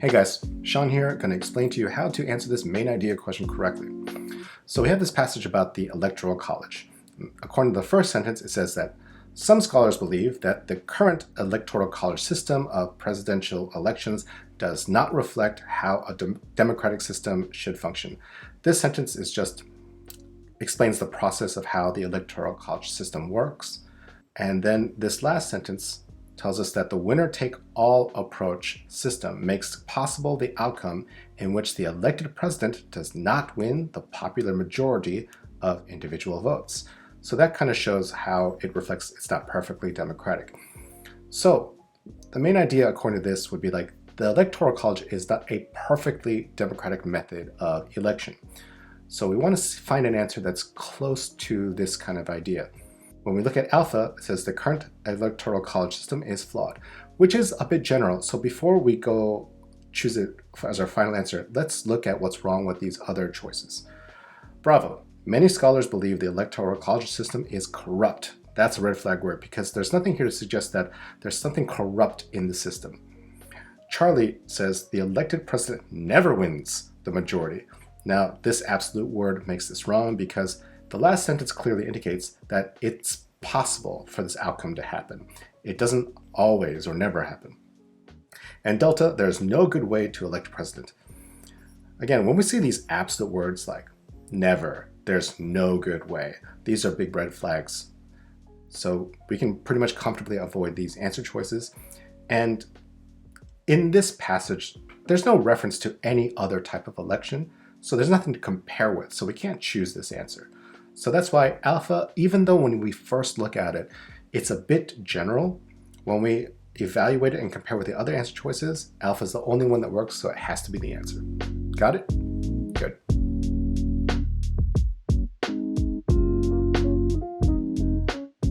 Hey guys, Sean here, going to explain to you how to answer this main idea question correctly. So we have this passage about the Electoral College. According to the first sentence, it says that some scholars believe that the current Electoral College system of presidential elections does not reflect how a democratic system should function. This sentence is just explains the process of how the Electoral College system works. And then this last sentence tells us that the winner-take-all approach system makes possible the outcome in which the elected president does not win the popular majority of individual votes. So that kind of shows how it reflects it's not perfectly democratic. So the main idea according to this would be like the Electoral College is not a perfectly democratic method of election. So we want to find an answer that's close to this kind of idea. When we look at alpha, it says the current Electoral College system is flawed, which is a bit general. So before we go choose it as our final answer, let's look at what's wrong with these other choices. Bravo. Many scholars believe the Electoral College system is corrupt. That's a red flag word because there's nothing here to suggest that there's something corrupt in the system. Charlie says the elected president never wins the majority. Now, this absolute word makes this wrong because the last sentence clearly indicates that it's possible for this outcome to happen. It doesn't always or never happen. And Delta, there's no good way to elect president. Again, when we see these absolute words like never, there's no good way, these are big red flags. So we can pretty much comfortably avoid these answer choices. And in this passage, there's no reference to any other type of election, so there's nothing to compare with, so we can't choose this answer. So that's why alpha, even though when we first look at it, it's a bit general, when we evaluate it and compare with the other answer choices, alpha is the only one that works, so it has to be the answer. Got it?